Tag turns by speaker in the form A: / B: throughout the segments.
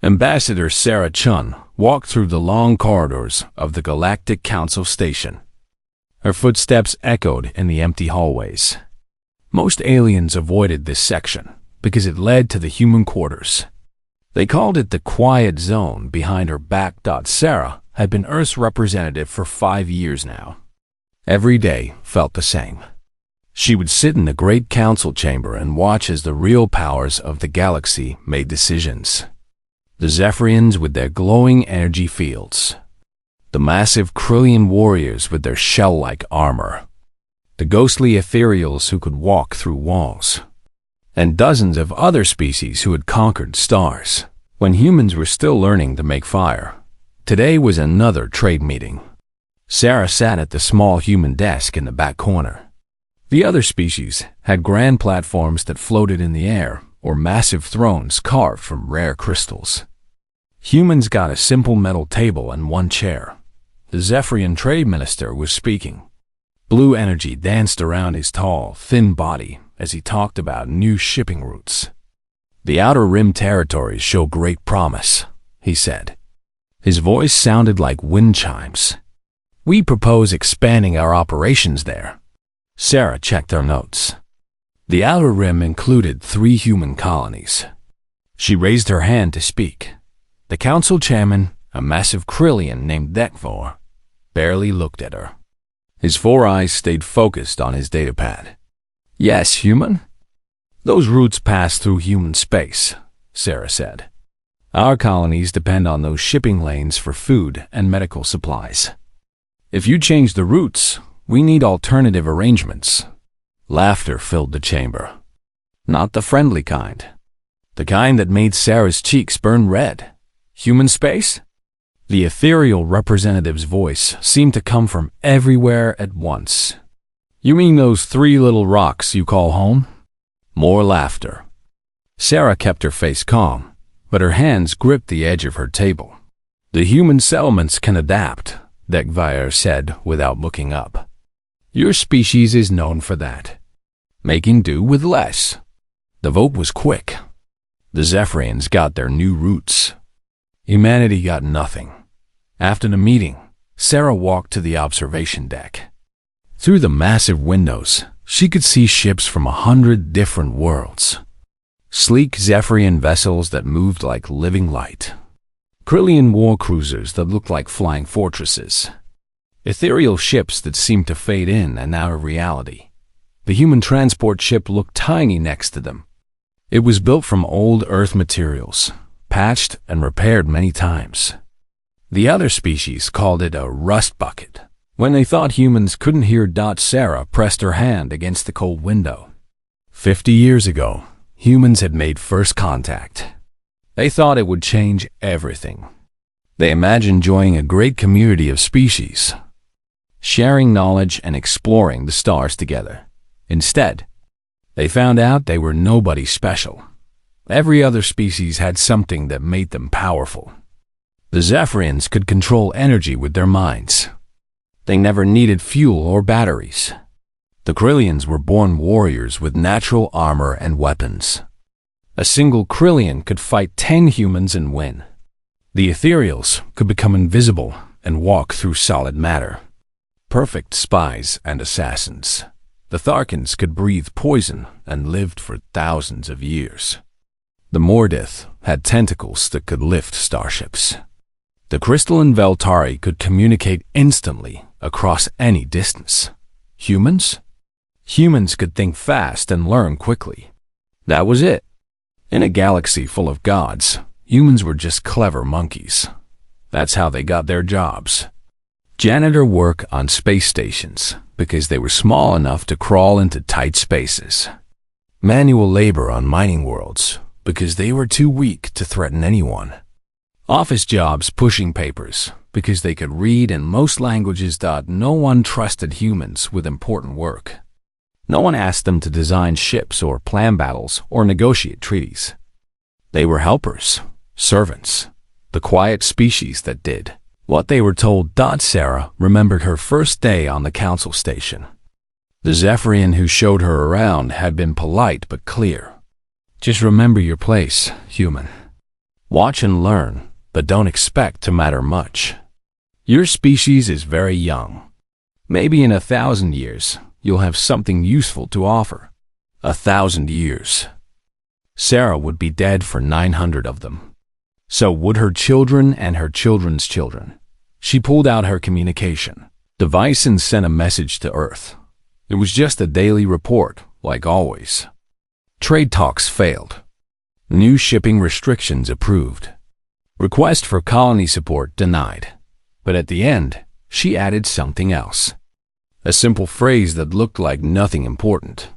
A: Ambassador Sarah Chun walked through the long corridors of the Galactic Council station. Her footsteps echoed in the empty hallways. Most aliens avoided this section because it led to the human quarters. They called it the quiet zone behind her back. Sarah had been Earth's representative for 5 years now. Every day felt the same. She would sit in the great council chamber and watch as the real powers of the galaxy made decisions. The Zephyrians with their glowing energy fields. The massive Krillian warriors with their shell-like armor. The ghostly ethereals who could walk through walls. And dozens of other species who had conquered stars. When humans were still learning to make fire. Today was another trade meeting. Sarah sat at the small human desk in the back corner. The other species had grand platforms that floated in the air, or massive thrones carved from rare crystals. Humans got a simple metal table and one chair. The Zephyrian trade minister was speaking. Blue energy danced around his tall, thin body as he talked about new shipping routes. The Outer Rim territories show great promise, he said. His voice sounded like wind chimes. We propose expanding our operations there. Sarah checked her notes. The Outer Rim included 3 human colonies. She raised her hand to speak. The council chairman, a massive Krillian named Dekvor, barely looked at her. His 4 eyes stayed focused on his datapad. Yes, human? Those routes pass through human space, Sarah said. Our colonies depend on those shipping lanes for food and medical supplies. If you change the routes, we need alternative arrangements. Laughter filled the chamber. Not the friendly kind. The kind that made Sarah's cheeks burn red. Human space? The ethereal representative's voice seemed to come from everywhere at once. You mean those 3 little rocks you call home? More laughter. Sarah kept her face calm, but her hands gripped the edge of her table. The human settlements can adapt, Dekvor said without looking up. Your species is known for that. Making do with less. The vote was quick. The Zephyrians got their new routes. Humanity got nothing. After the meeting, Sarah walked to the observation deck. Through the massive windows, she could see ships from 100 different worlds. Sleek Zephyrian vessels that moved like living light. Krillian war cruisers that looked like flying fortresses. Ethereal ships that seemed to fade in and out of reality. The human transport ship looked tiny next to them. It was built from old Earth materials, patched and repaired many times. The other species called it a rust bucket. When they thought humans couldn't hear, Sarah pressed her hand against the cold window. 50 years ago, humans had made first contact. They thought it would change everything. They imagined joining a great community of species, sharing knowledge and exploring the stars together. Instead, they found out they were nobody special. Every other species had something that made them powerful. The Zephyrians could control energy with their minds. They never needed fuel or batteries. The Krillians were born warriors with natural armor and weapons. A single Krillian could fight 10 humans and win. The ethereals could become invisible and walk through solid matter. Perfect spies and assassins. The Tharkans could breathe poison and lived for thousands of years. The Mordith had tentacles that could lift starships. The crystalline Veltari could communicate instantly across any distance. Humans? Humans could think fast and learn quickly. That was it. In a galaxy full of gods, humans were just clever monkeys. That's how they got their jobs. Janitor work on space stations because they were small enough to crawl into tight spaces. Manual labor on mining worlds because they were too weak to threaten anyone. Office jobs pushing papers because they could read in most languages. No one trusted humans with important work. No one asked them to design ships or plan battles or negotiate treaties. They were helpers, servants, the quiet species that did what they were told. Sarah remembered her first day on the council station. The Zephyrian who showed her around had been polite but clear. Just remember your place, human. Watch and learn, but don't expect to matter much. Your species is very young. Maybe in 1,000 years, you'll have something useful to offer. 1,000 years. Sarah would be dead for 900 of them. So would her children and her children's children. She pulled out her communication device and sent a message to Earth. It was just a daily report, like always. Trade talks failed. New shipping restrictions approved. Request for colony support denied. But at the end, she added something else. A simple phrase that looked like nothing important.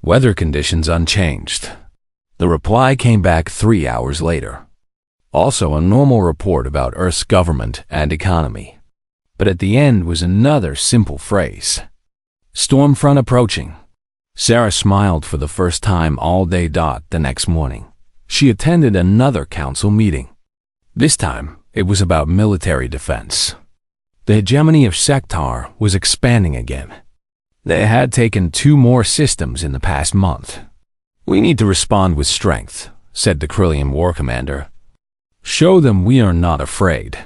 A: Weather conditions unchanged. The reply came back 3 hours later. Also a normal report about Earth's government and economy. But at the end was another simple phrase. Storm front approaching. Sarah smiled for the first time all day. The next morning, she attended another council meeting. This time, it was about military defense. The hegemony of Sector was expanding again. They had taken 2 more systems in the past month. We need to respond with strength, said the Krillian war commander. Show them we are not afraid.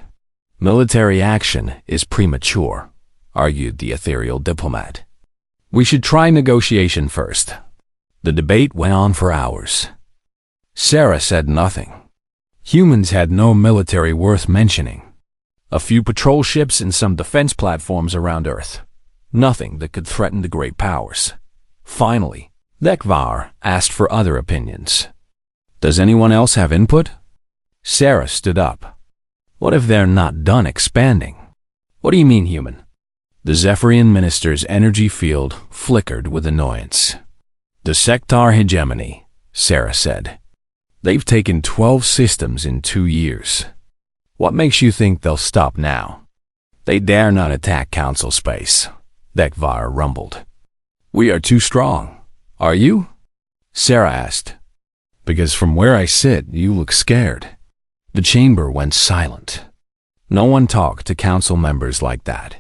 A: Military action is premature, argued the ethereal diplomat. We should try negotiation first. The debate went on for hours. Sarah said nothing. Humans had no military worth mentioning. A few patrol ships and some defense platforms around Earth. Nothing that could threaten the great powers. Finally, Lekvar asked for other opinions. Does anyone else have input? Sarah stood up. What if they're not done expanding? What do you mean, human? The Zephyrian minister's energy field flickered with annoyance. The Sector hegemony, Sarah said. They've taken 12 systems in 2 years. What makes you think they'll stop now? They dare not attack Council space, Lekvar rumbled. We are too strong. Are you? Sarah asked. Because from where I sit, you look scared. The chamber went silent. No one talked to council members like that.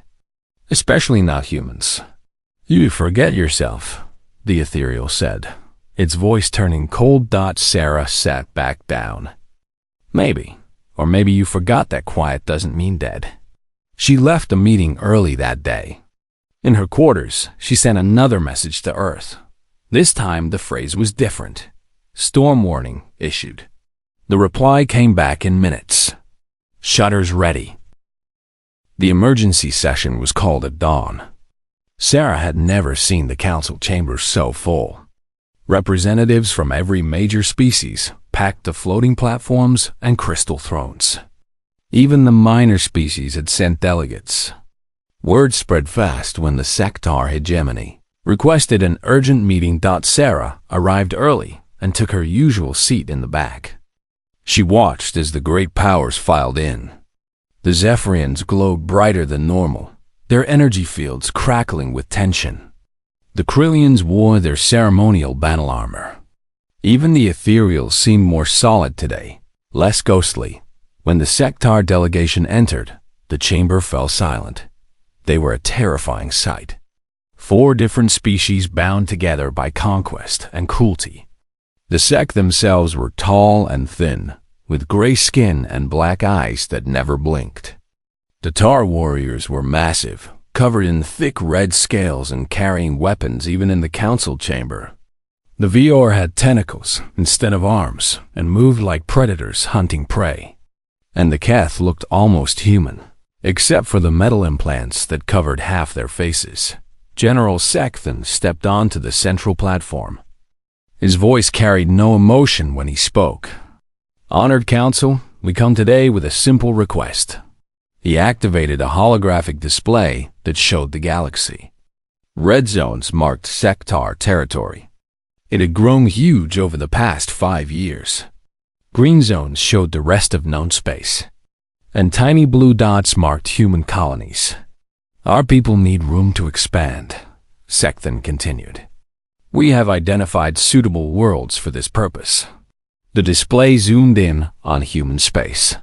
A: Especially not humans. You forget yourself, the ethereal said, its voice turning cold. Sarah sat back down. Maybe, or maybe you forgot that quiet doesn't mean dead. She left the meeting early that day. In her quarters, she sent another message to Earth. This time the phrase was different. Storm warning issued. The reply came back in minutes. Shutters ready. The emergency session was called at dawn. Sarah had never seen the council chambers so full. Representatives from every major species packed the floating platforms and crystal thrones. Even the minor species had sent delegates. Word spread fast when the Sector hegemony requested an urgent meeting. Sarah arrived early and took her usual seat in the back. She watched as the great powers filed in. The Zephyrians glowed brighter than normal, their energy fields crackling with tension. The Krillians wore their ceremonial battle armor. Even the ethereals seemed more solid today, less ghostly. When the Sector delegation entered, the chamber fell silent. They were a terrifying sight. 4 different species bound together by conquest and cruelty. The Sec themselves were tall and thin, with gray skin and black eyes that never blinked. The Tar warriors were massive, covered in thick red scales and carrying weapons even in the council chamber. The Vior had tentacles instead of arms and moved like predators hunting prey. And the Keth looked almost human, except for the metal implants that covered half their faces. General Sekthan stepped onto the central platform. His voice carried no emotion when he spoke. Honored Council, we come today with a simple request. He activated a holographic display that showed the galaxy. Red zones marked Sector territory. It had grown huge over the past 5 years. Green zones showed the rest of known space. And tiny blue dots marked human colonies. Our people need room to expand, Sekthan continued. We have identified suitable worlds for this purpose. The display zoomed in on human space.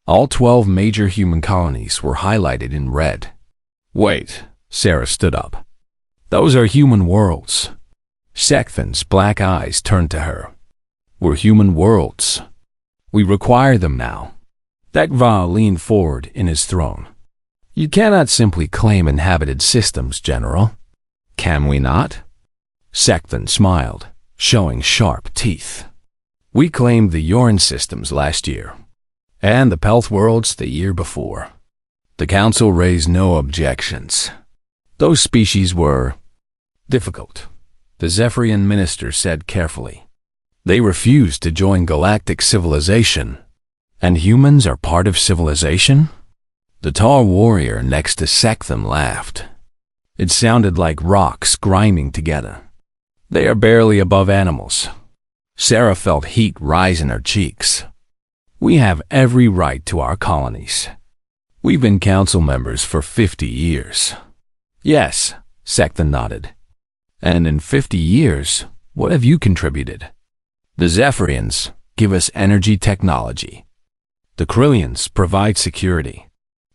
A: All 12 major human colonies were highlighted in red. Wait, Sarah stood up. Those are human worlds. Sekthan's black eyes turned to her. We're human worlds. We require them now. Dekva leaned forward in his throne. You cannot simply claim inhabited systems, General. Can we not? Sekthon smiled, showing sharp teeth. We claimed the Yoran systems last year, and the Pelth worlds the year before. The Council raised no objections. Those species were difficult, the Zephyrian minister said carefully. They refused to join galactic civilization. And humans are part of civilization? The tall warrior next to Sekthon laughed. It sounded like rocks grinding together. They are barely above animals. Sarah felt heat rise in her cheeks. We have every right to our colonies. We've been council members for 50 years. Yes, Sekthon nodded. And in 50 years, what have you contributed? The Zephyrians give us energy technology. The Krillians provide security.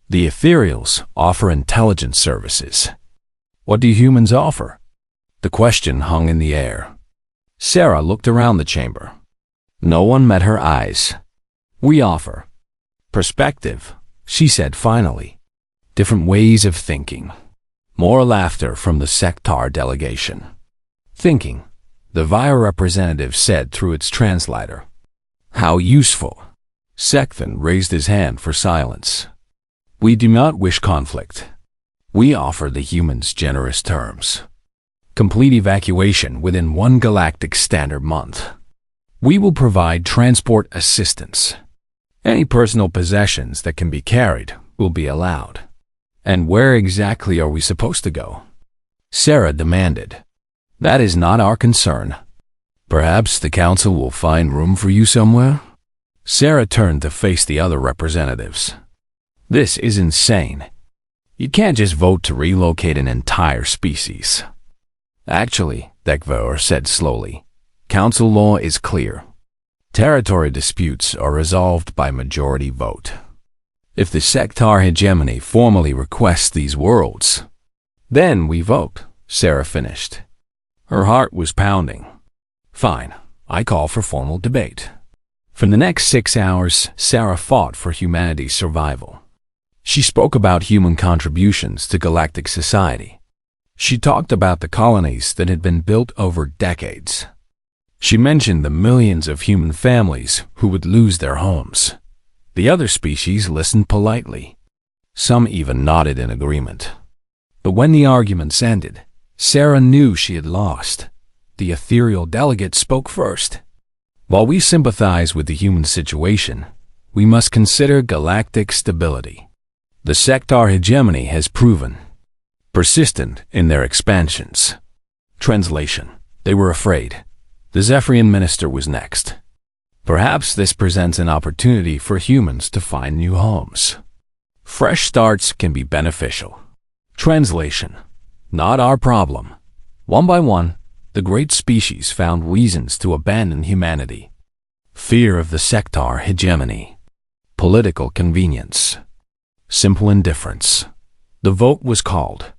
A: The Ethereals offer intelligence services. What do humans offer? The question hung in the air. Sarah looked around the chamber. No one met her eyes. We offer perspective, she said finally. Different ways of thinking. More laughter from the Sectar delegation. Thinking, the Via representative said through its translator. How useful. Sekthon raised his hand for silence. We do not wish conflict. We offer the humans generous terms. Complete evacuation within 1 galactic standard month. We will provide transport assistance. Any personal possessions that can be carried will be allowed. And where exactly are we supposed to go? Sarah demanded. That is not our concern. Perhaps the council will find room for you somewhere? Sarah turned to face the other representatives. This is insane. You can't just vote to relocate an entire species. Actually, Dekva said slowly, council law is clear. Territory disputes are resolved by majority vote. If the Sectar hegemony formally requests these worlds, then we vote, Sarah finished. Her heart was pounding. Fine, I call for formal debate. For the next 6 hours, Sarah fought for humanity's survival. She spoke about human contributions to galactic society. She talked about the colonies that had been built over decades. She mentioned the millions of human families who would lose their homes. The other species listened politely. Some even nodded in agreement. But when the arguments ended, Sarah knew she had lost. The ethereal delegate spoke first. While we sympathize with the human situation, we must consider galactic stability. The Sectar hegemony has proven persistent in their expansions. Translation. They were afraid. The Zephyrian minister was next. Perhaps this presents an opportunity for humans to find new homes. Fresh starts can be beneficial. Translation. Not our problem. One by one, the great species found reasons to abandon humanity. Fear of the Sectar hegemony. Political convenience. Simple indifference. The vote was called.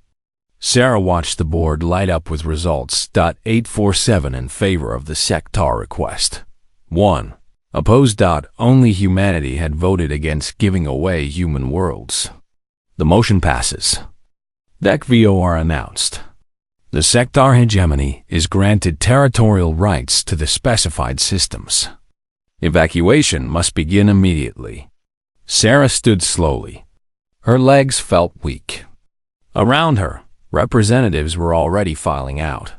A: Sarah watched the board light up with results. 847 in favor of the Sectar request. 1. Opposed. Only humanity had voted against giving away human worlds. The motion passes. DEC-VOR announced. The Sectar hegemony is granted territorial rights to the specified systems. Evacuation must begin immediately. Sarah stood slowly. Her legs felt weak. Around her, representatives were already filing out.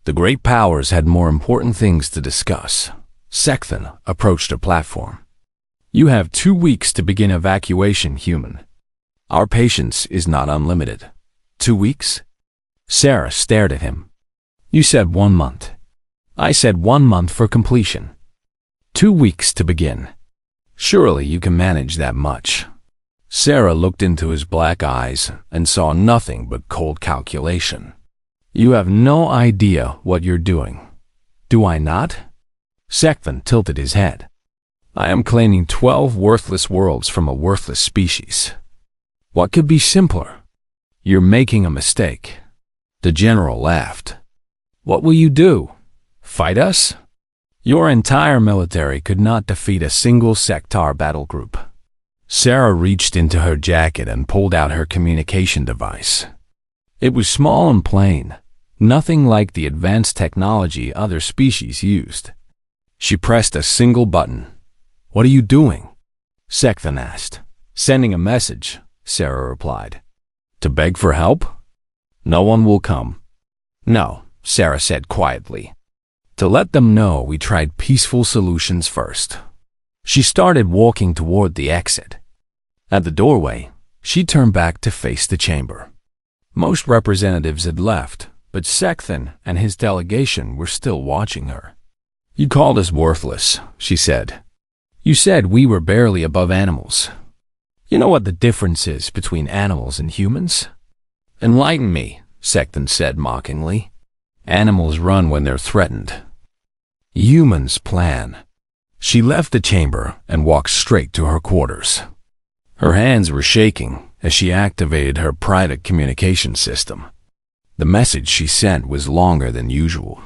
A: The great powers had more important things to discuss. Sekthon approached a platform. You have 2 weeks to begin evacuation, human. Our patience is not unlimited. 2 weeks? Sarah stared at him. You said 1 month. I said 1 month for completion. 2 weeks to begin. Surely you can manage that much. Sarah looked into his black eyes and saw nothing but cold calculation. You have no idea what you're doing. Do I not? Sekthon tilted his head. I am claiming 12 worthless worlds from a worthless species. What could be simpler? You're making a mistake. The general laughed. What will you do? Fight us? Your entire military could not defeat a single sector battle group. Sarah reached into her jacket and pulled out her communication device. It was small and plain, nothing like the advanced technology other species used. She pressed a single button. "What are you doing?" Sekthon asked. "Sending a message," Sarah replied. "To beg for help?" "No one will come." "No," Sarah said quietly. "To let them know we tried peaceful solutions first." She started walking toward the exit. At the doorway, she turned back to face the chamber. Most representatives had left, but Sekthon and his delegation were still watching her. "You called us worthless," she said. "You said we were barely above animals. You know what the difference is between animals and humans?" "Enlighten me," Sekthon said mockingly. "Animals run when they're threatened. Humans plan." She left the chamber and walked straight to her quarters. Her hands were shaking as she activated her private communication system. The message she sent was longer than usual.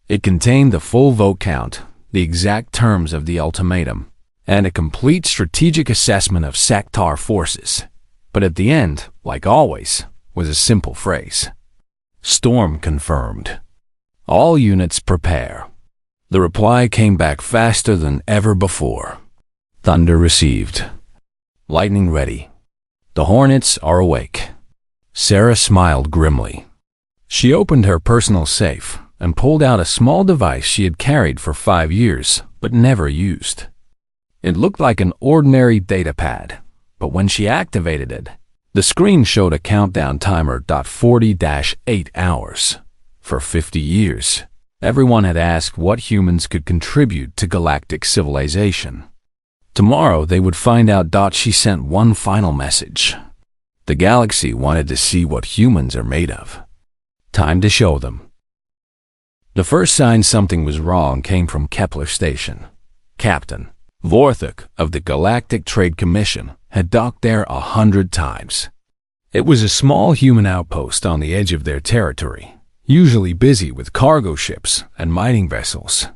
A: It contained the full vote count, the exact terms of the ultimatum, and a complete strategic assessment of sector forces. But at the end, like always, was a simple phrase. "Storm confirmed. All units prepare." The reply came back faster than ever before. "Thunder received. Lightning ready. The Hornets are awake." Sarah smiled grimly. She opened her personal safe and pulled out a small device she had carried for 5 years but never used. It looked like an ordinary data pad, but when she activated it, the screen showed a countdown timer .40-8 hours. For 50 years, everyone had asked what humans could contribute to galactic civilization. Tomorrow they would find out. She sent one final message. The galaxy wanted to see what humans are made of. Time to show them. The first sign something was wrong came from Kepler Station. Captain Vorthok of the Galactic Trade Commission had docked there 100 times. It was a small human outpost on the edge of their territory, usually busy with cargo ships and mining vessels.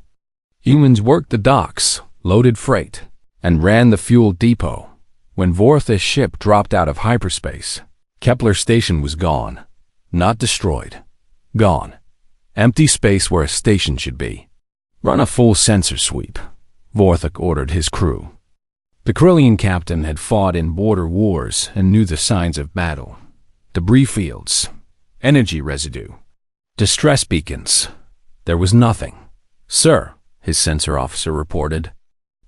A: Humans worked the docks, loaded freight, and ran the fuel depot. When Vorthok's ship dropped out of hyperspace, Kepler Station was gone. Not destroyed. Gone. Empty space where a station should be. "Run a full sensor sweep," Vorthok ordered his crew. The Corellian captain had fought in border wars and knew the signs of battle. Debris fields, energy residue, distress beacons. There was nothing. "Sir," his sensor officer reported.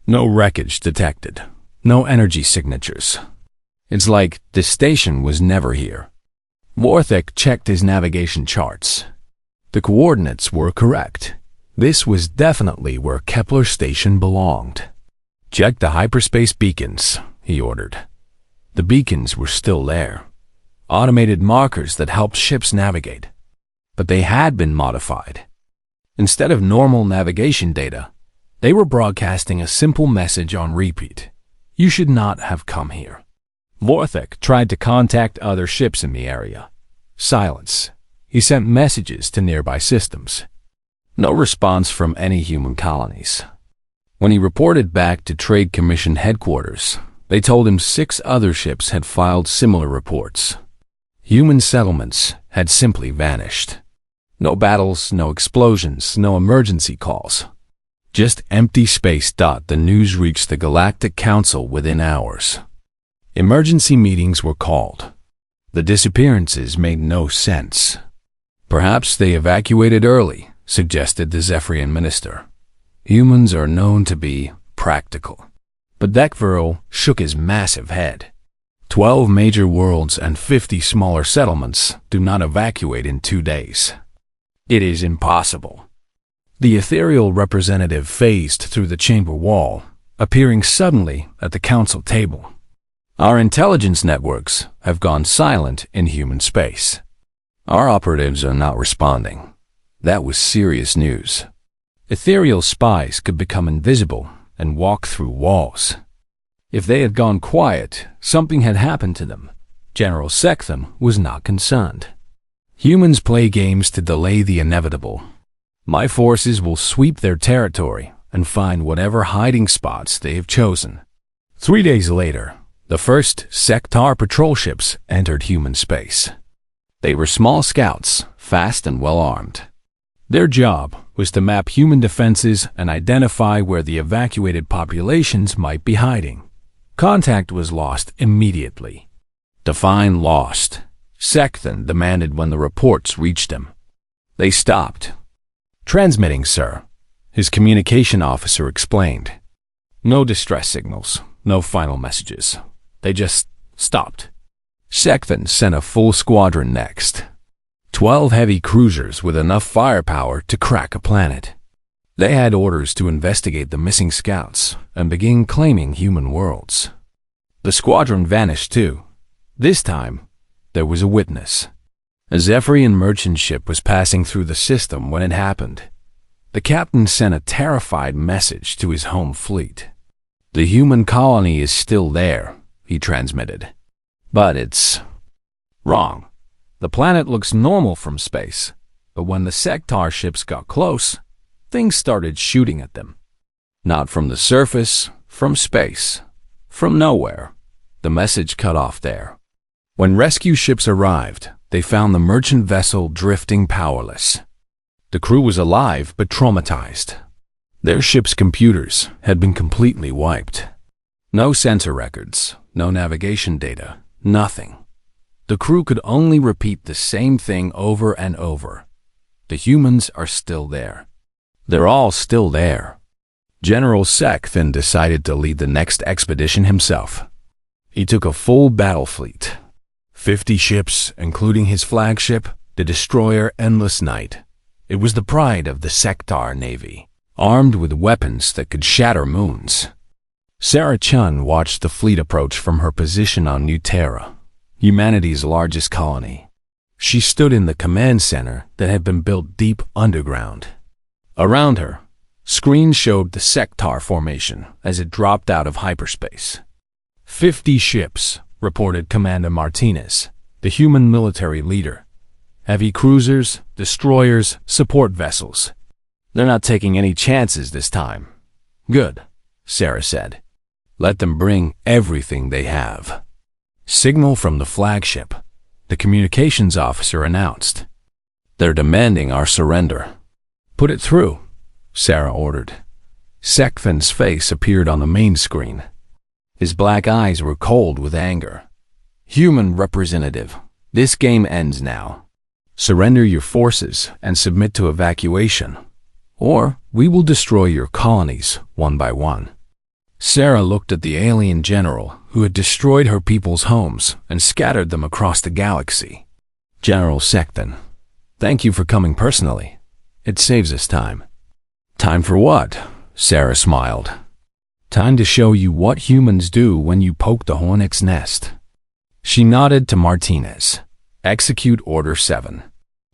A: "No wreckage detected. No energy signatures. It's like the station was never here." Vorthok checked his navigation charts. The coordinates were correct. This was definitely where Kepler Station belonged. "Check the hyperspace beacons," he ordered. The beacons were still there. Automated markers that helped ships navigate. But they had been modified. Instead of normal navigation data, they were broadcasting a simple message on repeat. "You should not have come here." Vorthok tried to contact other ships in the area. Silence. He sent messages to nearby systems. No response from any human colonies. When he reported back to Trade Commission headquarters, they told him 6 other ships had filed similar reports. Human settlements had simply vanished. No battles, no explosions, no emergency calls. Just empty space. The news reached the Galactic Council within hours. Emergency meetings were called. The disappearances made no sense. "Perhaps they evacuated early," suggested the Zephyrian minister. "Humans are known to be practical." But Dekveril shook his massive head. 12 major worlds and 50 smaller settlements do not evacuate in 2 days. It is impossible. The ethereal representative phased through the chamber wall, appearing suddenly at the council table. "Our intelligence networks have gone silent in human space. Our operatives are not responding." That was serious news. Ethereal spies could become invisible and walk through walls. If they had gone quiet, something had happened to them. General Sekthon was not concerned. Humans play games to delay the inevitable. My forces will sweep their territory and find whatever hiding spots they have chosen. 3 days later, the first Sector patrol ships entered human space. They were small scouts, fast and well-armed. Their job was to map human defenses and identify where the evacuated populations might be hiding. Contact was lost immediately. Define lost, Secton demanded when the reports reached him. They stopped. Transmitting, sir, his communication officer explained. No distress signals, no final messages. They just stopped. Secton sent a full squadron next. 12 heavy cruisers with enough firepower to crack a planet. They had orders to investigate the missing scouts and begin claiming human worlds. The squadron vanished too. This time, there was a witness. A Zephyrian merchant ship was passing through the system when it happened. The captain sent a terrified message to his home fleet. The human colony is still there, he transmitted. But it's wrong. The planet looks normal from space, but when the Sector ships got close, things started shooting at them. Not from the surface, from space, from nowhere. The message cut off there. When rescue ships arrived, they found the merchant vessel drifting powerless. The crew was alive but traumatized. Their ship's computers had been completely wiped. No sensor records, no navigation data, nothing. The crew could only repeat the same thing over and over. The humans are still there. They're all still there. General Sec then decided to lead the next expedition himself. He took a full battle fleet. 50 ships, including his flagship, the destroyer Endless Night. It was the pride of the Sector Navy, armed with weapons that could shatter moons. Sarah Chun watched the fleet approach from her position on New Terra, humanity's largest colony. She stood in the command center that had been built deep underground. Around her, screens showed the Sector formation as it dropped out of hyperspace. 50 ships, reported Commander Martinez, the human military leader. Heavy cruisers, destroyers, support vessels. They're not taking any chances this time. Good, Sarah said. Let them bring everything they have. Signal from the flagship, the communications officer announced. They're demanding our surrender. Put it through, Sarah ordered. Sekven's face appeared on the main screen. His black eyes were cold with anger. Human representative, this game ends now. Surrender your forces and submit to evacuation, or we will destroy your colonies one by one. Sarah looked at the alien general who had destroyed her people's homes and scattered them across the galaxy. General Secton, thank you for coming personally. It saves us time. Time for what? Sarah smiled. Time to show you what humans do when you poke the hornet's nest. She nodded to Martinez. Execute Order 7.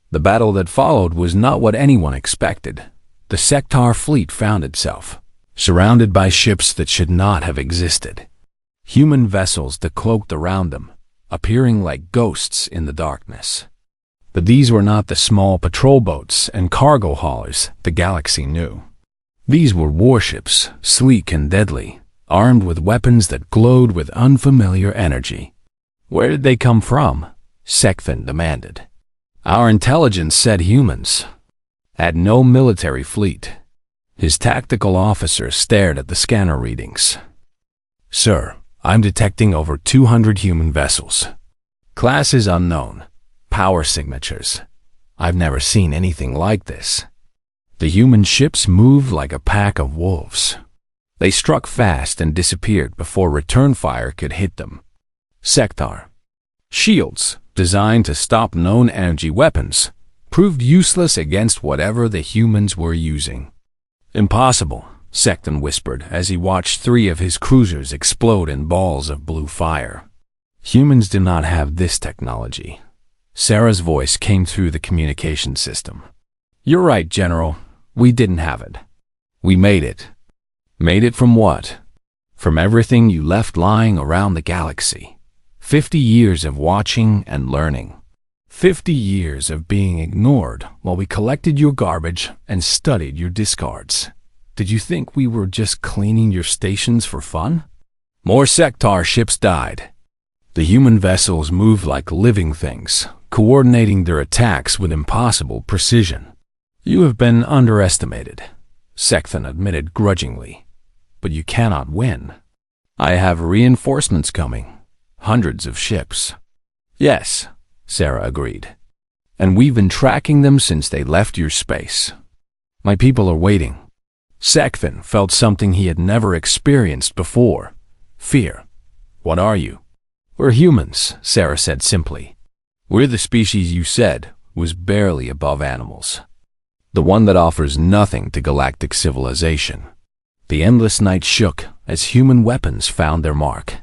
A: The battle that followed was not what anyone expected. The Sector fleet found itself surrounded by ships that should not have existed. Human vessels that cloaked around them, appearing like ghosts in the darkness. But these were not the small patrol boats and cargo haulers the galaxy knew. These were warships, sleek and deadly, armed with weapons that glowed with unfamiliar energy. Where did they come from? Sekven demanded. Our intelligence said humans. Had no military fleet. His tactical officer stared at the scanner readings. Sir, I'm detecting over 200 human vessels. Classes unknown. Power signatures. I've never seen anything like this. The human ships moved like a pack of wolves. They struck fast and disappeared before return fire could hit them. Sector. Shields, designed to stop known energy weapons, proved useless against whatever the humans were using. Impossible, Secton whispered as he watched 3 of his cruisers explode in balls of blue fire. Humans do not have this technology. Sarah's voice came through the communication system. You're right, General. We didn't have it. We made it. Made it from what? From everything you left lying around the galaxy. 50 years of watching and learning. 50 years of being ignored while we collected your garbage and studied your discards. Did you think we were just cleaning your stations for fun? More sector ships died. The human vessels moved like living things, coordinating their attacks with impossible precision. You have been underestimated, Sekthan admitted grudgingly. But you cannot win. I have reinforcements coming. Hundreds of ships. Yes, Sarah agreed. And we've been tracking them since they left your space. My people are waiting. Sekthan felt something he had never experienced before. Fear. What are you? We're humans, Sarah said simply. We're the species you said was barely above animals. The one that offers nothing to galactic civilization. The endless night shook as human weapons found their mark.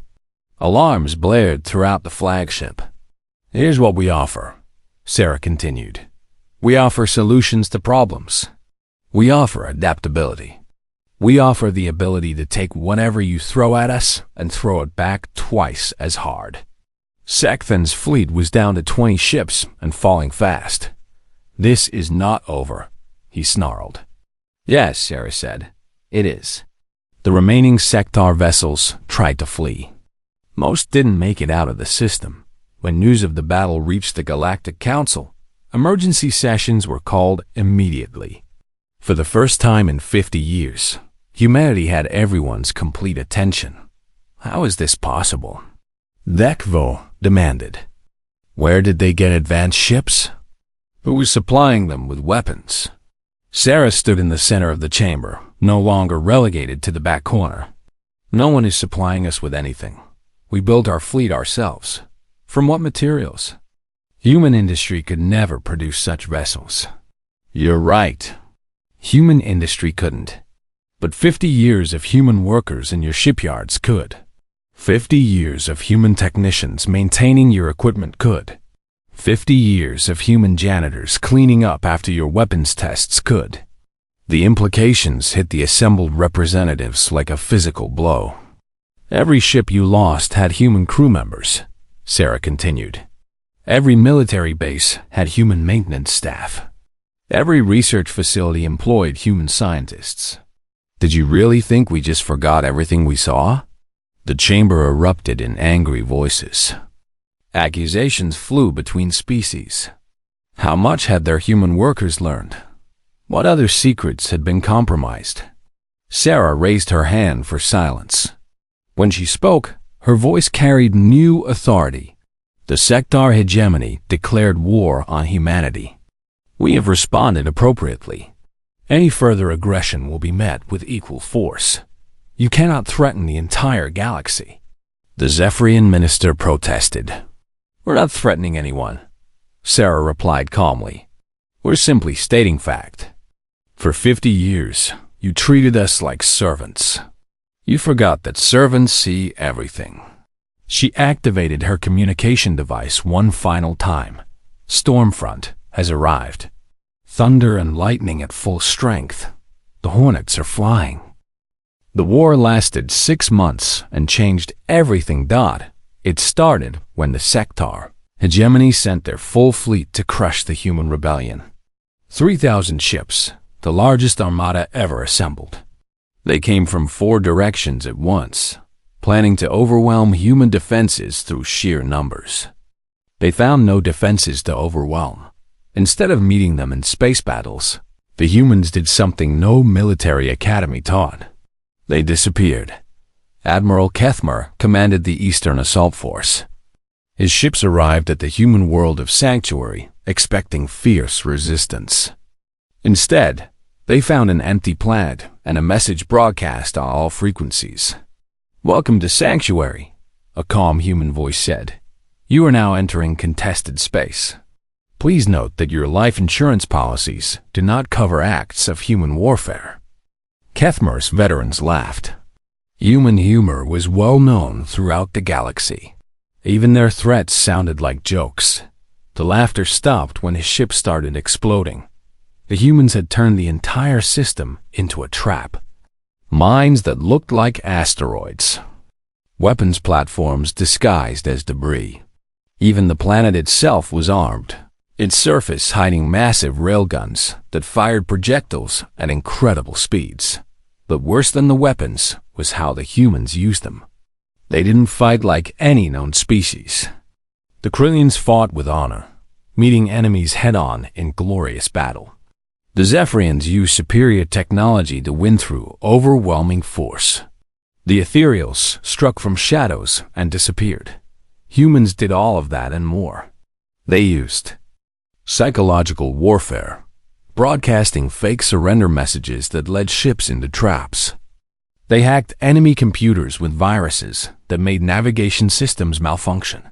A: Alarms blared throughout the flagship. Here's what we offer, Sarah continued. We offer solutions to problems. We offer adaptability. We offer the ability to take whatever you throw at us and throw it back twice as hard. Sekthan's fleet was down to 20 ships and falling fast. This is not over, he snarled. Yes, Sarah said. It is. The remaining sector vessels tried to flee. Most didn't make it out of the system. When news of the battle reached the Galactic Council, emergency sessions were called immediately. For the first time in 50 years, humanity had everyone's complete attention. How is this possible? Dekvo demanded. Where did they get advanced ships? Who was supplying them with weapons? Sarah stood in the center of the chamber, no longer relegated to the back corner. No one is supplying us with anything. We built our fleet ourselves. From what materials? Human industry could never produce such vessels. You're right. Human industry couldn't. But 50 years of human workers in your shipyards could. 50 years of human technicians maintaining your equipment could. 50 years of human janitors cleaning up after your weapons tests could. The implications hit the assembled representatives like a physical blow. Every ship you lost had human crew members, Sarah continued. Every military base had human maintenance staff. Every research facility employed human scientists. Did you really think we just forgot everything we saw? The chamber erupted in angry voices. Accusations flew between species. How much had their human workers learned? What other secrets had been compromised? Sarah raised her hand for silence. When she spoke, her voice carried new authority. The sector hegemony declared war on humanity. We have responded appropriately. Any further aggression will be met with equal force. You cannot threaten the entire galaxy. The Zephyrian minister protested. We're not threatening anyone, Sarah replied calmly. We're simply stating fact. For 50 years, you treated us like servants. You forgot that servants see everything. She activated her communication device one final time. Stormfront has arrived. Thunder and lightning at full strength. The hornets are flying. The war lasted 6 months and changed everything. It started when the sector hegemony sent their full fleet to crush the human rebellion. 3,000 ships, the largest armada ever assembled. They came from 4 directions at once, planning to overwhelm human defenses through sheer numbers. They found no defenses to overwhelm. Instead of meeting them in space battles, the humans did something no military academy taught. They disappeared. Admiral Kethmer commanded the Eastern Assault Force. His ships arrived at the human world of Sanctuary, expecting fierce resistance. Instead, they found an empty planet and a message broadcast on all frequencies. Welcome to Sanctuary, a calm human voice said. You are now entering contested space. Please note that your life insurance policies do not cover acts of human warfare. Kethmer's veterans laughed. Human humor was well known throughout the galaxy. Even their threats sounded like jokes. The laughter stopped when his ship started exploding. The humans had turned the entire system into a trap. Mines that looked like asteroids. Weapons platforms disguised as debris. Even the planet itself was armed, its surface hiding massive railguns that fired projectiles at incredible speeds. But worse than the weapons was how the humans used them. They didn't fight like any known species. The Krillians fought with honor, meeting enemies head-on in glorious battle. The Zephyrians used superior technology to win through overwhelming force. The Ethereals struck from shadows and disappeared. Humans did all of that and more. They used psychological warfare, broadcasting fake surrender messages that led ships into traps. They hacked enemy computers with viruses that made navigation systems malfunction.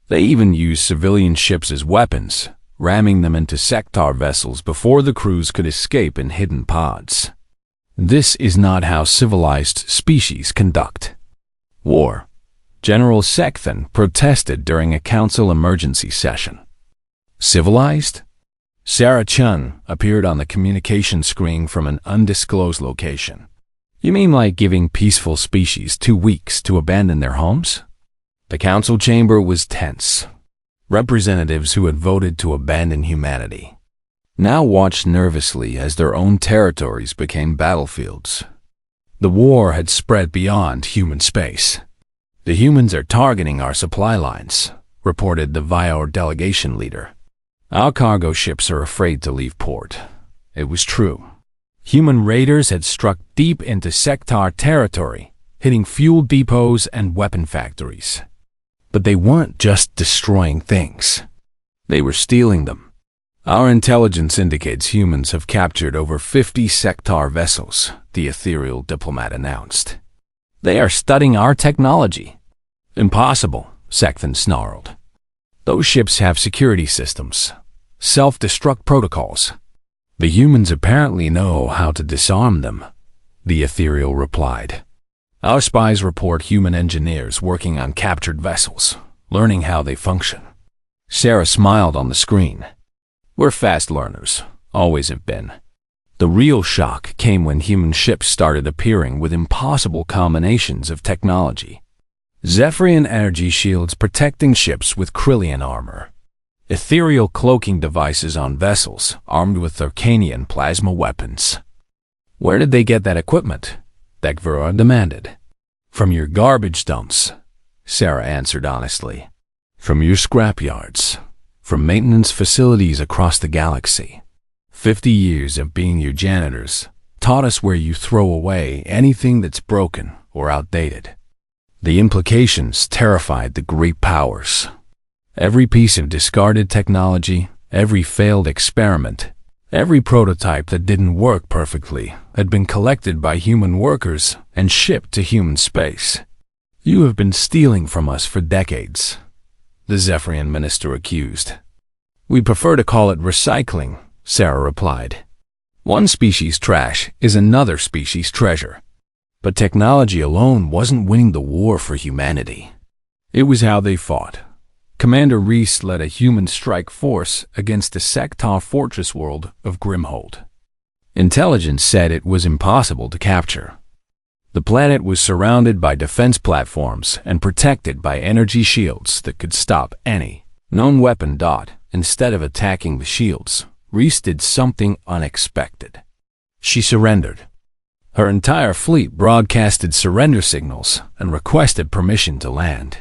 A: They even used civilian ships as weapons, ramming them into sector vessels before the crews could escape in hidden pods. This is not how civilized species conduct war. General Sekthan protested during a council emergency session. Civilized? Sarah Chun appeared on the communication screen from an undisclosed location. You mean like giving peaceful species 2 weeks to abandon their homes? The council chamber was tense. Representatives who had voted to abandon humanity now watched nervously as their own territories became battlefields. The war had spread beyond human space. The humans are targeting our supply lines, reported the Vior delegation leader. Our cargo ships are afraid to leave port. It was true. Human raiders had struck deep into sector territory, hitting fuel depots and weapon factories. But they weren't just destroying things. They were stealing them. Our intelligence indicates humans have captured over 50 sector vessels, the ethereal diplomat announced. They are studying our technology. Impossible, Sekthan snarled. Those ships have security systems, self-destruct protocols. The humans apparently know how to disarm them, the ethereal replied. Our spies report human engineers working on captured vessels, learning how they function. Sarah smiled on the screen. We're fast learners, always have been. The real shock came when human ships started appearing with impossible combinations of technology. Zephyrian energy shields protecting ships with Krillian armor. Ethereal cloaking devices on vessels armed with Thurkanian plasma weapons. Where did they get that equipment? Dekvura demanded. From your garbage dumps, Sarah answered honestly. From your scrapyards. From maintenance facilities across the galaxy. 50 years of being your janitors taught us where you throw away anything that's broken or outdated. The implications terrified the great powers. Every piece of discarded technology, every failed experiment, every prototype that didn't work perfectly had been collected by human workers and shipped to human space. You have been stealing from us for decades, the Zephyrian minister accused. We prefer to call it recycling, Sarah replied. One species' trash is another species' treasure. But technology alone wasn't winning the war for humanity. It was how they fought. Commander Reese led a human strike force against the sector fortress world of Grimhold. Intelligence said it was impossible to capture. The planet was surrounded by defense platforms and protected by energy shields that could stop any known weapon. Instead of attacking the shields, Reese did something unexpected. She surrendered. Her entire fleet broadcasted surrender signals and requested permission to land.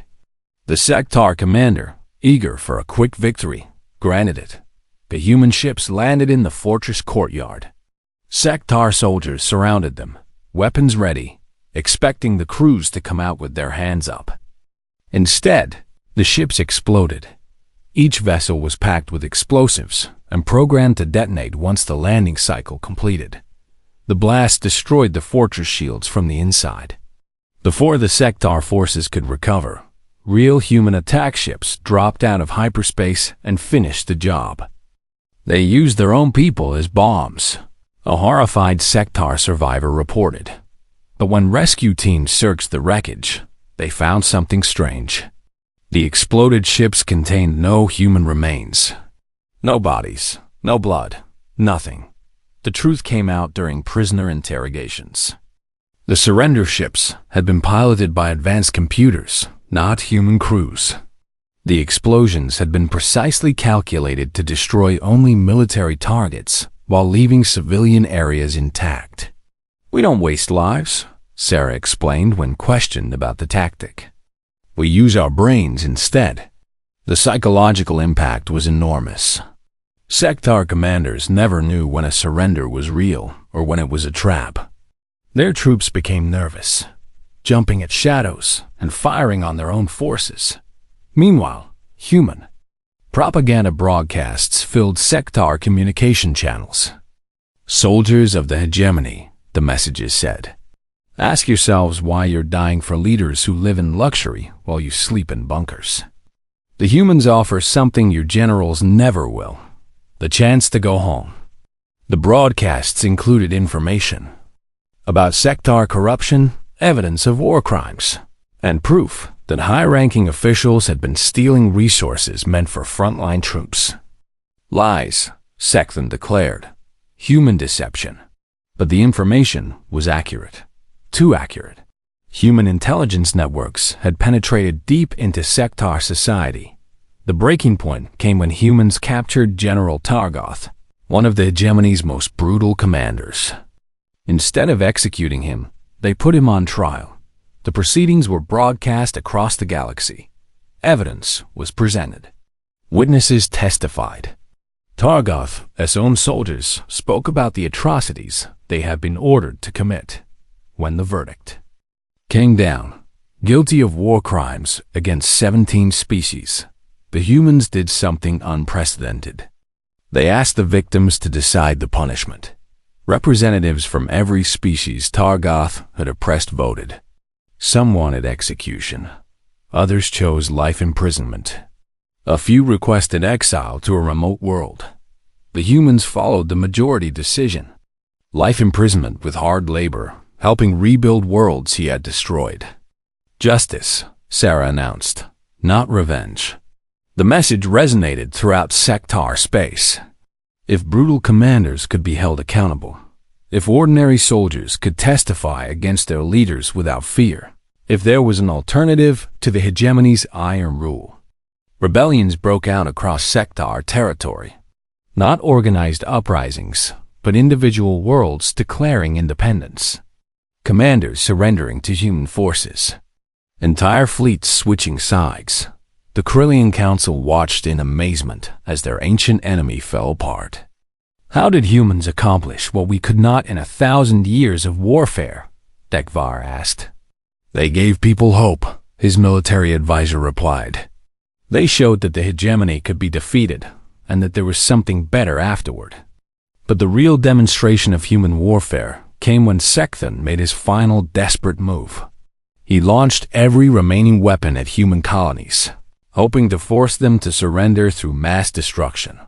A: The sector commander, eager for a quick victory, granted it. The human ships landed in the fortress courtyard. Sector soldiers surrounded them, weapons ready, expecting the crews to come out with their hands up. Instead, the ships exploded. Each vessel was packed with explosives and programmed to detonate once the landing cycle completed. The blast destroyed the fortress shields from the inside. Before the sector forces could recover, real human attack ships dropped out of hyperspace and finished the job. They used their own people as bombs, a horrified sector survivor reported. But when rescue teams searched the wreckage, they found something strange. The exploded ships contained no human remains. No bodies, no blood, nothing. The truth came out during prisoner interrogations. The surrender ships had been piloted by advanced computers, not human crews. The explosions had been precisely calculated to destroy only military targets while leaving civilian areas intact. "We don't waste lives," Sarah explained when questioned about the tactic. "We use our brains instead." The psychological impact was enormous. Sector commanders never knew when a surrender was real or when it was a trap. Their troops became nervous, jumping at shadows and firing on their own forces. Meanwhile, human propaganda broadcasts filled sector communication channels. "Soldiers of the hegemony," the messages said. "Ask yourselves why you're dying for leaders who live in luxury while you sleep in bunkers. The humans offer something your generals never will: the chance to go home." The broadcasts included information about sector corruption, evidence of war crimes, and proof that high-ranking officials had been stealing resources meant for frontline troops. "Lies," Sekthon declared. "Human deception." But the information was accurate. Too accurate. Human intelligence networks had penetrated deep into sector society. The breaking point came when humans captured General Targoth, one of the hegemony's most brutal commanders. Instead of executing him, they put him on trial. The proceedings were broadcast across the galaxy. Evidence was presented. Witnesses testified. Targoth's own soldiers spoke about the atrocities they had been ordered to commit. When the verdict came down, guilty of war crimes against 17 species, the humans did something unprecedented. They asked the victims to decide the punishment. Representatives from every species Targoth had oppressed voted. Some wanted execution. Others chose life imprisonment. A few requested exile to a remote world. The humans followed the majority decision. Life imprisonment with hard labor, helping rebuild worlds he had destroyed. "Justice," Sarah announced, "not revenge." The message resonated throughout sector space. If brutal commanders could be held accountable, if ordinary soldiers could testify against their leaders without fear, if there was an alternative to the hegemony's iron rule, rebellions broke out across sector territory. Not organized uprisings, but individual worlds declaring independence. Commanders surrendering to human forces. Entire fleets switching sides. The Corellian Council watched in amazement as their ancient enemy fell apart. "How did humans accomplish what we could not in 1,000 years of warfare?" Dekvar asked. "They gave people hope," his military advisor replied. "They showed that the hegemony could be defeated and that there was something better afterward." But the real demonstration of human warfare came when Sekthon made his final desperate move. He launched every remaining weapon at human colonies, hoping to force them to surrender through mass destruction.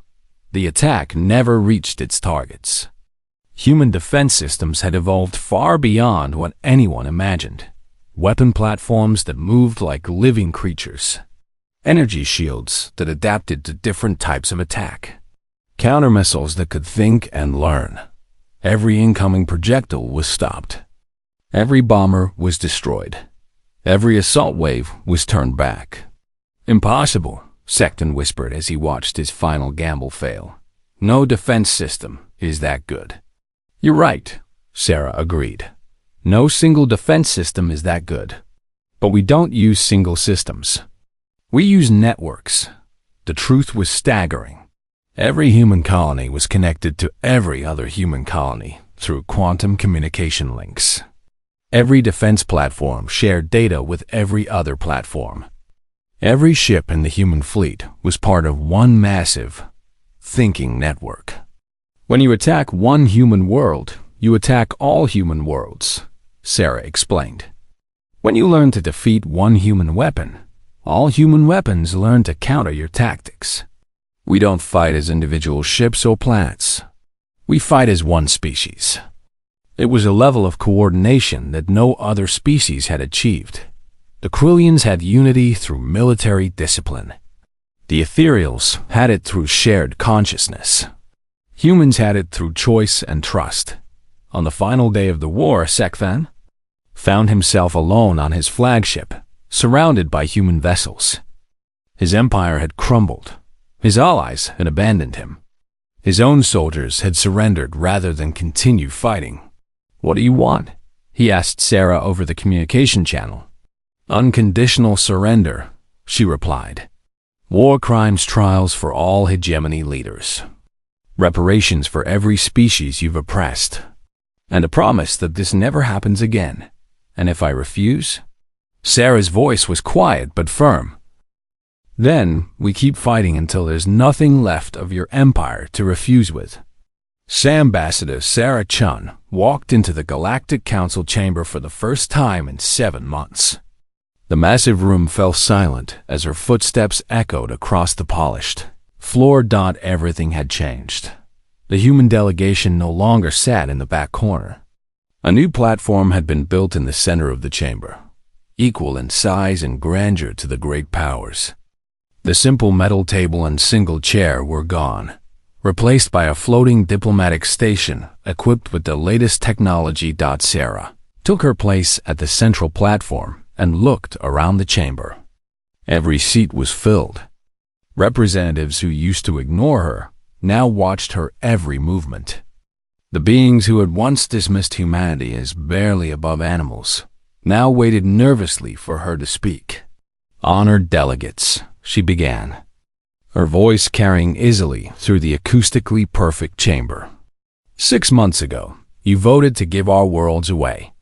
A: The attack never reached its targets. Human defense systems had evolved far beyond what anyone imagined. Weapon platforms that moved like living creatures. Energy shields that adapted to different types of attack. Countermissiles that could think and learn. Every incoming projectile was stopped. Every bomber was destroyed. Every assault wave was turned back. "Impossible," Sekthon whispered as he watched his final gamble fail. "No defense system is that good." "You're right," Sarah agreed. "No single defense system is that good. But we don't use single systems. We use networks." The truth was staggering. Every human colony was connected to every other human colony through quantum communication links. Every defense platform shared data with every other platform. Every ship in the human fleet was part of one massive, thinking network. When you attack one human world, you attack all human worlds, Sarah explained. When you learn to defeat one human weapon, all human weapons learn to counter your tactics. We don't fight as individual ships or planets. We fight as one species. It was a level of coordination that no other species had achieved. The Corellians had unity through military discipline. The Ethereals had it through shared consciousness. Humans had it through choice and trust. On the final day of the war, Sekthon found himself alone on his flagship, surrounded by human vessels. His empire had crumbled. His allies had abandoned him. His own soldiers had surrendered rather than continue fighting. "What do you want?" he asked Sarah over the communication channel. "Unconditional surrender," she replied. "War crimes trials for all hegemony leaders. Reparations for every species you've oppressed. And a promise that this never happens again. And if I refuse?" Sarah's voice was quiet but firm. "Then we keep fighting until there's nothing left of your empire to refuse with." Ambassador Sarah Chun walked into the Galactic Council chamber for the first time in 7 months. The massive room fell silent as her footsteps echoed across the polished floor. Everything had changed. The human delegation no longer sat in the back corner. A new platform had been built in the center of the chamber, equal in size and grandeur to the great powers. The simple metal table and single chair were gone, replaced by a floating diplomatic station equipped with the latest technology. Sarah took her place at the central platform and looked around the chamber. Every seat was filled. Representatives who used to ignore her now watched her every movement. The beings who had once dismissed humanity as barely above animals now waited nervously for her to speak. "Honored delegates," she began, her voice carrying easily through the acoustically perfect chamber. "6 months ago, you voted to give our worlds away.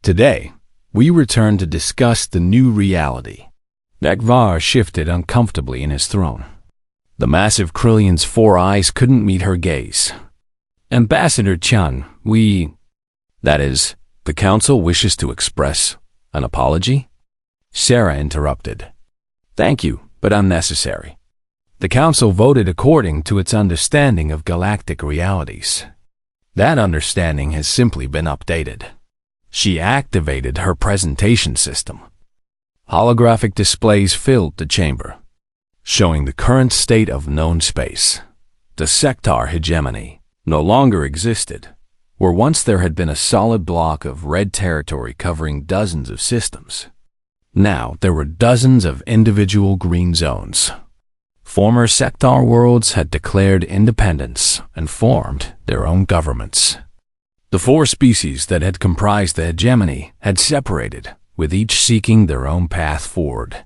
A: Today, we return to discuss the new reality." Akvar shifted uncomfortably in his throne. The massive Krillion's 4 eyes couldn't meet her gaze. "Ambassador Chun, that is, the council wishes to express an apology?" Sarah interrupted. "Thank you, but unnecessary. The council voted according to its understanding of galactic realities. That understanding has simply been updated." She activated her presentation system. Holographic displays filled the chamber, showing the current state of known space. The sector hegemony no longer existed, where once there had been a solid block of red territory covering dozens of systems. Now there were dozens of individual green zones. Former sector worlds had declared independence and formed their own governments. The 4 species that had comprised the hegemony had separated, with each seeking their own path forward.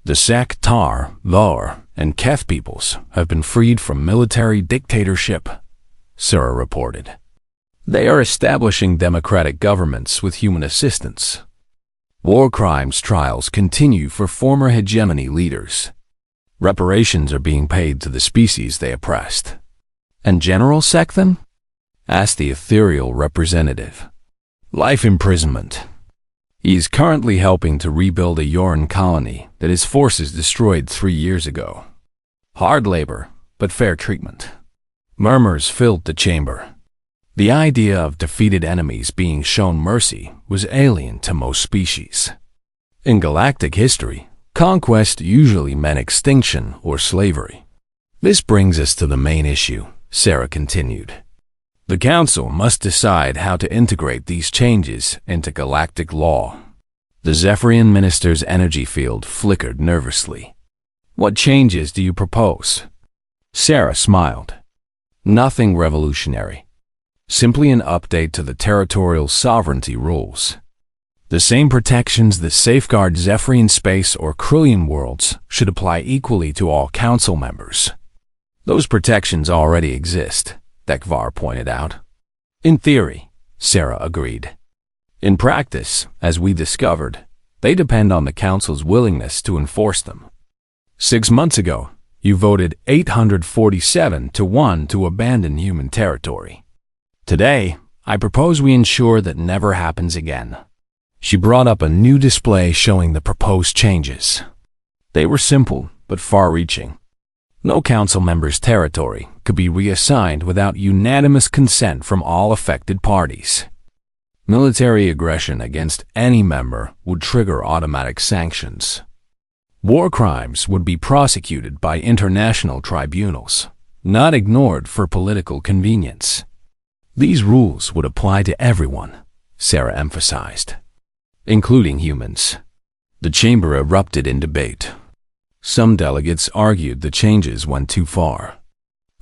A: The Sectar, Var, and Keth peoples have been freed from military dictatorship, Sarah reported. They are establishing democratic governments with human assistance. War crimes trials continue for former hegemony leaders. Reparations are being paid to the species they oppressed. "And General Sekthon?" asked the ethereal representative. "Life imprisonment. He is currently helping to rebuild a Yoran colony that his forces destroyed 3 years ago. Hard labor, but fair treatment." Murmurs filled the chamber. The idea of defeated enemies being shown mercy was alien to most species. In galactic history, conquest usually meant extinction or slavery. "This brings us to the main issue," Sarah continued. "The Council must decide how to integrate these changes into galactic law." The Zephyrian minister's energy field flickered nervously. "What changes do you propose?" Sarah smiled. "Nothing revolutionary. Simply an update to the territorial sovereignty rules. The same protections that safeguard Zephyrian space or Krillon worlds should apply equally to all Council members. Those protections already exist, Akvar pointed out. "In theory," Sarah agreed. "In practice, as we discovered, they depend on the Council's willingness to enforce them. 6 months ago, you voted 847 to 1 to abandon human territory. Today, I propose we ensure that never happens again." She brought up a new display showing the proposed changes. They were simple but far-reaching. No council member's territory could be reassigned without unanimous consent from all affected parties. Military aggression against any member would trigger automatic sanctions. War crimes would be prosecuted by international tribunals, not ignored for political convenience. These rules would apply to everyone, Sarah emphasized, including humans. The chamber erupted in debate. Some delegates argued the changes went too far.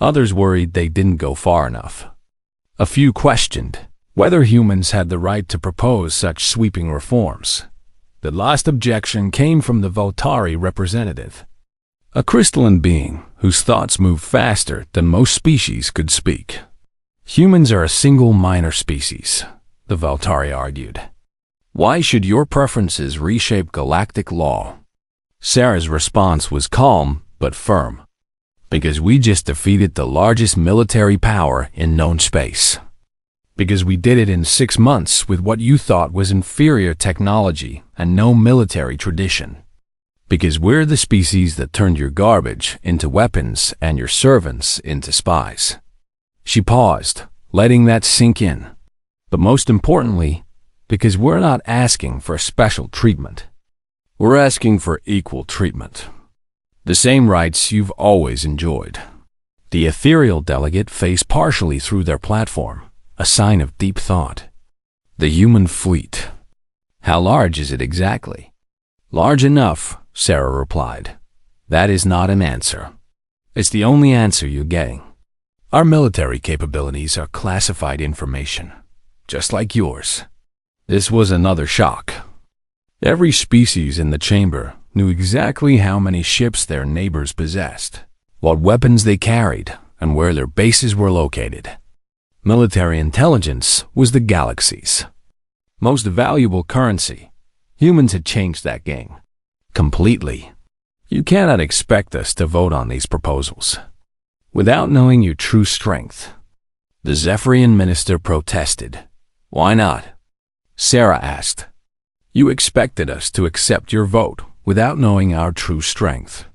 A: Others worried they didn't go far enough. A few questioned whether humans had the right to propose such sweeping reforms. The last objection came from the Voltari representative, a crystalline being whose thoughts moved faster than most species could speak. Humans are a single minor species, the Voltari argued. Why should your preferences reshape galactic law? Sarah's response was calm but firm. Because we just defeated the largest military power in known space. Because we did it in 6 months with what you thought was inferior technology and no military tradition. Because we're the species that turned your garbage into weapons and your servants into spies. She paused, letting that sink in. But most importantly, because we're not asking for special treatment. We're asking for equal treatment. The same rights you've always enjoyed. The ethereal delegate faced partially through their platform, a sign of deep thought. The human fleet. How large is it exactly? Large enough, Sarah replied. That is not an answer. It's the only answer you're getting. Our military capabilities are classified information, just like yours. This was another shock. Every species in the chamber knew exactly how many ships their neighbors possessed, what weapons they carried, and where their bases were located. Military intelligence was the galaxy's most valuable currency. Humans had changed that game completely. You cannot expect us to vote on these proposals without knowing your true strength. The Zephyrian minister protested. Why not? Sarah asked. You expected us to accept your vote without knowing our true strength.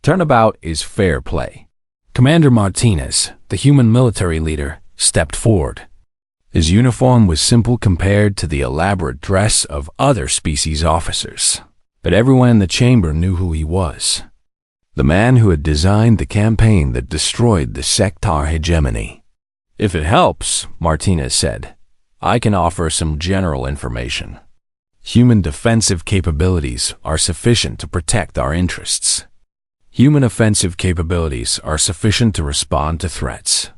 A: Turnabout is fair play. Commander Martinez, the human military leader, stepped forward. His uniform was simple compared to the elaborate dress of other species officers, but everyone in the chamber knew who he was. The man who had designed the campaign that destroyed the sectar hegemony. If it helps, Martinez said, I can offer some general information. Human defensive capabilities are sufficient to protect our interests. Human offensive capabilities are sufficient to respond to threats.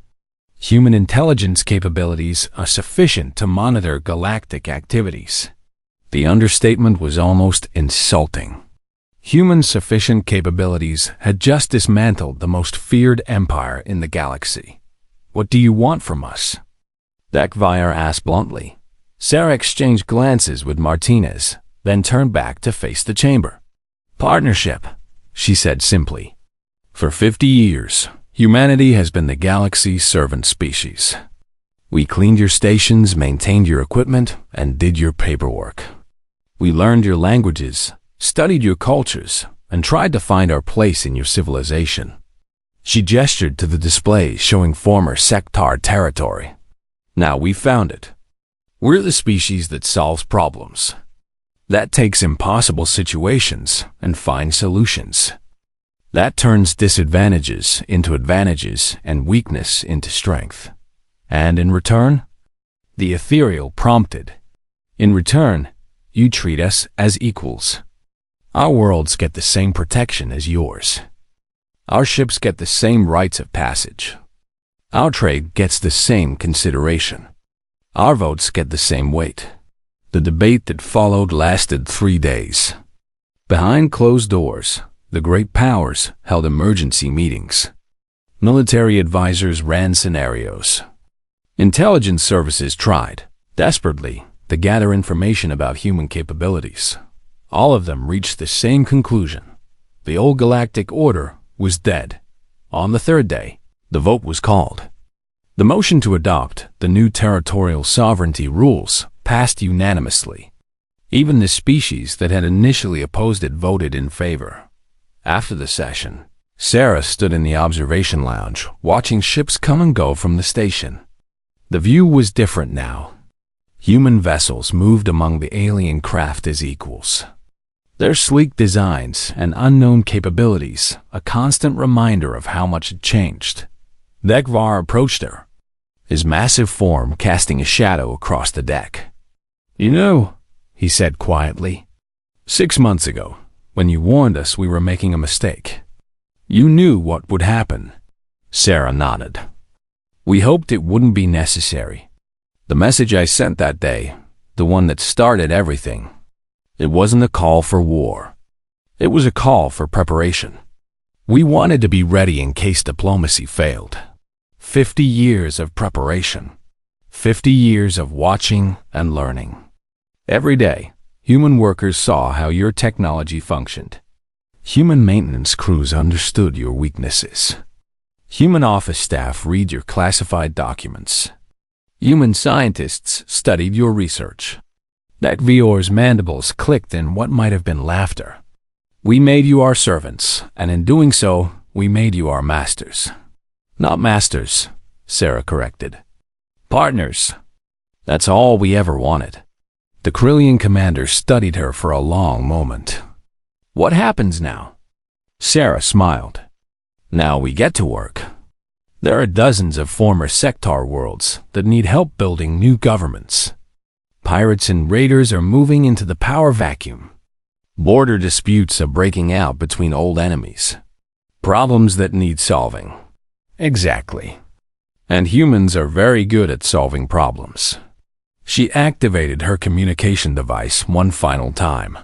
A: Human intelligence capabilities are sufficient to monitor galactic activities. The understatement was almost insulting. Human sufficient capabilities had just dismantled the most feared empire in the galaxy. What do you want from us? Dakvire asked bluntly. Sarah exchanged glances with Martinez, then turned back to face the chamber. Partnership, she said simply. For 50 years, humanity has been the galaxy's servant species. We cleaned your stations, maintained your equipment, and did your paperwork. We learned your languages, studied your cultures, and tried to find our place in your civilization. She gestured to the displays showing former sectar territory. Now we found it. We're the species that solves problems. That takes impossible situations and finds solutions. That turns disadvantages into advantages and weakness into strength. And in return, the ethereal prompted. In return, you treat us as equals. Our worlds get the same protection as yours. Our ships get the same rites of passage. Our trade gets the same consideration. Our votes get the same weight. The debate that followed lasted 3 days. Behind closed doors, the great powers held emergency meetings. Military advisors ran scenarios. Intelligence services tried, desperately, to gather information about human capabilities. All of them reached the same conclusion. The old galactic order was dead. On the 3rd day, the vote was called. The motion to adopt the new territorial sovereignty rules passed unanimously. Even the species that had initially opposed it voted in favor. After the session, Sarah stood in the observation lounge, watching ships come and go from the station. The view was different now. Human vessels moved among the alien craft as equals. Their sleek designs and unknown capabilities, a constant reminder of how much had changed. Dekvar approached her, his massive form casting a shadow across the deck. You know, he said quietly, 6 months ago, when you warned us we were making a mistake. You knew what would happen. Sarah nodded. We hoped it wouldn't be necessary. The message I sent that day, the one that started everything, it wasn't a call for war. It was a call for preparation. We wanted to be ready in case diplomacy failed. 50 years of preparation. 50 years of watching and learning. Every day, human workers saw how your technology functioned. Human maintenance crews understood your weaknesses. Human office staff read your classified documents. Human scientists studied your research. That Vior's mandibles clicked in what might have been laughter. We made you our servants, and in doing so, we made you our masters. Not masters, Sarah corrected. Partners. That's all we ever wanted. The Krillian commander studied her for a long moment. What happens now? Sarah smiled. Now we get to work. There are dozens of former sector worlds that need help building new governments. Pirates and raiders are moving into the power vacuum. Border disputes are breaking out between old enemies. Problems that need solving. Exactly. And humans are very good at solving problems. She activated her communication device one final time.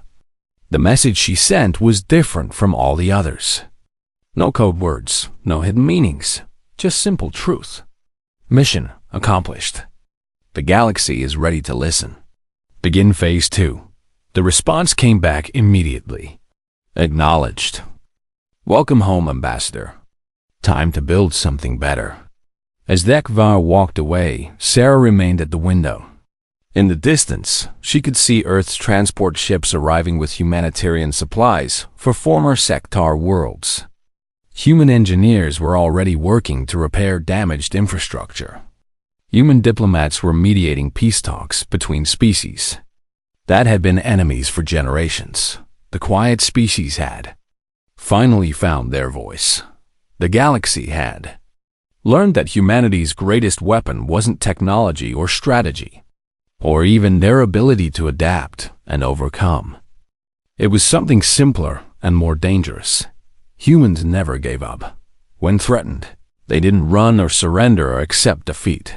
A: The message she sent was different from all the others. No code words, no hidden meanings, just simple truth. Mission accomplished. The galaxy is ready to listen. Begin Phase 2. The response came back immediately. Acknowledged. Welcome home, Ambassador. Time to build something better. As Dekvar walked away, Sarah remained at the window. In the distance, she could see Earth's transport ships arriving with humanitarian supplies for former sector worlds. Human engineers were already working to repair damaged infrastructure. Human diplomats were mediating peace talks between species that had been enemies for generations. The quiet species had finally found their voice. The galaxy had learned that humanity's greatest weapon wasn't technology or strategy, or even their ability to adapt and overcome. It was something simpler and more dangerous. Humans never gave up. When threatened, they didn't run or surrender or accept defeat.